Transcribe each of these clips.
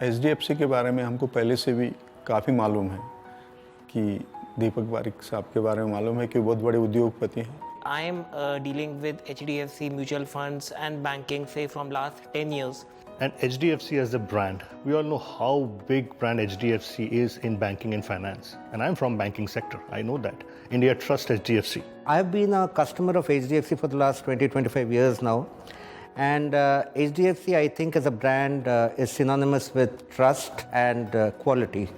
HDFC के बारे में हमको पहले से भी काफ़ी मालूम है कि दीपक पारेख साहब के बारे में मालूम है कि बहुत बड़े उद्योगपति हैं। I am dealing with HDFC mutual funds and banking say from last 10 years. And HDFC as a brand, we all know how big brand HDFC is in banking and finance. And I'm from banking sector, I know that. India trusts HDFC. I've been a customer of HDFC for the last 20-25 years now. And HDFC, I think, as a brand is synonymous with trust and quality.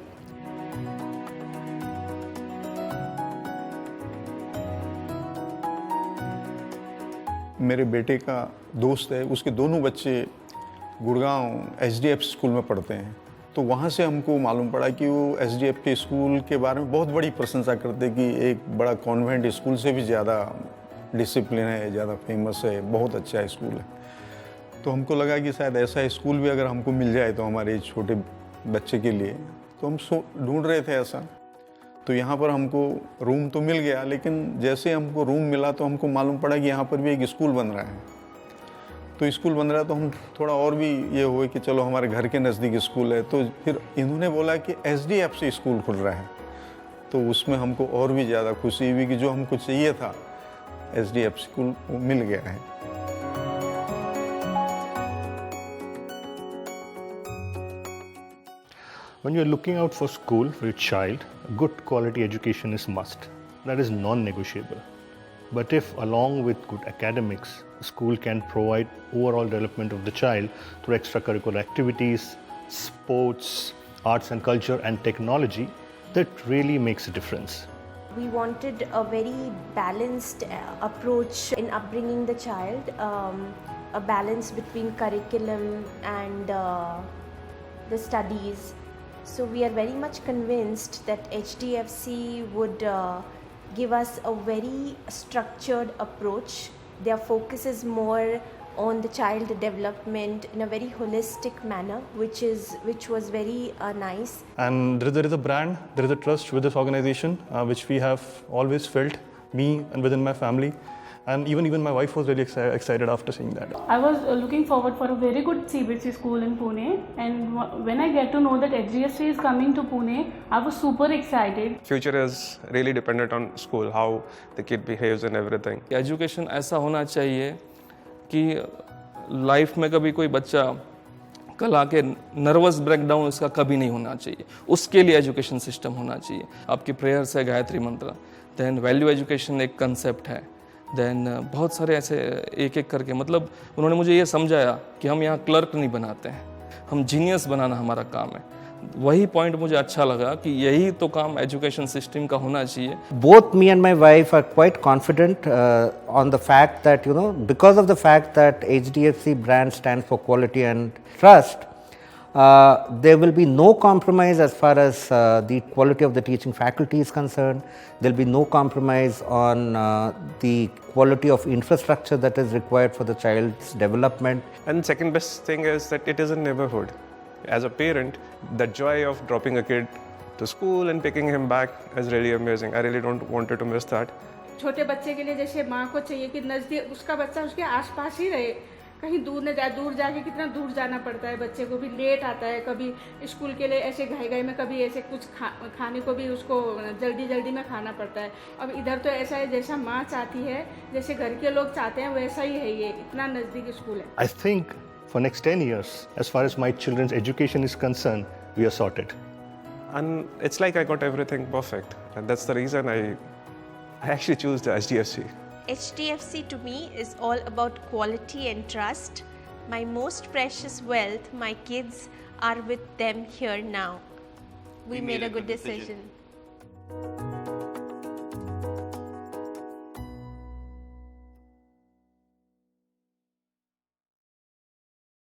मेरे बेटे का दोस्त है, उसके दोनों बच्चे Gurgaon HDFC school में पढ़ते हैं, तो वहाँ से हमको मालूम पड़ा कि वो एचडीएफसी स्कूल के बारे में बहुत बड़ी प्रशंसा करते कि एक बड़ा कॉन्वेंट स्कूल से भी ज़्यादा डिसिप्लिन है, ज़्यादा फेमस है, बहुत अच्छा स्कूल है। तो हमको लगा कि शायद ऐसा स्कूल भी अगर हमको मिल जाए तो हमारे छोटे बच्चे के लिए, तो हम ढूंढ रहे थे ऐसा। तो यहाँ पर हमको रूम तो मिल गया, लेकिन जैसे हमको रूम मिला तो हमको मालूम पड़ा कि यहाँ पर भी एक स्कूल बन रहा है। तो स्कूल बन रहा है तो हम थोड़ा और भी ये हुए कि चलो हमारे घर के नज़दीक स्कूल है। तो फिर इन्होंने बोला कि एचडीएफसी स्कूल खुल रहा है, तो उसमें हमको और भी ज़्यादा खुशी हुई कि जो हमको चाहिए था एचडीएफसी स्कूल मिल गया है। When you're looking out for school for your child, good quality education is must. That is non-negotiable. But if along with good academics, school can provide overall development of the child through extracurricular activities, sports, arts and culture and technology, that really makes a difference. We wanted a very balanced approach in upbringing the child, a balance between curriculum and the studies. So we are very much convinced that HDFC would give us a very structured approach. Their focus is more on the child development in a very holistic manner, which was very nice. And there is a brand, there is a trust with this organization, which we have always felt, me and within my family. And even my wife was really excited after seeing that. I was looking forward for a very good CBSE school in Pune, and when I get to know that HDFC is coming to Pune, I was super excited. Future is really dependent on school, how the kid behaves and everything. Education ऐसा होना चाहिए कि life में कभी कोई बच्चा कल आके नर्वस ब्रेकडाउन उसका कभी नहीं होना चाहिए, उसके लिए एजुकेशन सिस्टम होना चाहिए। आपकी प्रेयर्स है गायत्री मंत्र, देन वैल्यू एजुकेशन एक कंसेप्ट है, देन बहुत सारे ऐसे एक एक करके, मतलब उन्होंने मुझे ये समझाया कि हम यहाँ क्लर्क नहीं बनाते हैं, हम जीनियस बनाना हमारा काम है। वही पॉइंट मुझे अच्छा लगा कि यही तो काम एजुकेशन सिस्टम का होना चाहिए। Both me and my wife are quite confident on the fact that, because of the fact that HDFC brand stands for quality and trust, there will be no compromise as far as the quality of the teaching faculty is concerned. There will be no compromise on the quality of infrastructure that is required for the child's development. And second best thing is that it is a neighborhood. As a parent, the joy of dropping a kid to school and picking him back is really amazing. I really don't want to miss that. छोटे बच्चे के लिए जैसे माँ को चाहिए कि नज़दीक उसका बच्चा उसके आसपास ही रहे, कहीं दूर न जाए। दूर जाके कितना दूर जाना पड़ता है, बच्चे को भी लेट आता है, कभी स्कूल के लिए ऐसे घाई में, कभी ऐसे कुछ खाने को भी उसको जल्दी में खाना पड़ता है। अब इधर तो ऐसा है जैसा माँ चाहती है, जैसे घर के लोग चाहते हैं, वैसा ही है, ये इतना नज़दीक स्कूल है। I think for next 10 years, as far as my children's education is concerned, we are sorted. And it's like I got everything perfect. And that's the reason I actually choose the HDFC. HDFC to me is all about quality and trust. My most precious wealth, my kids, are with them here now. We made a good decision.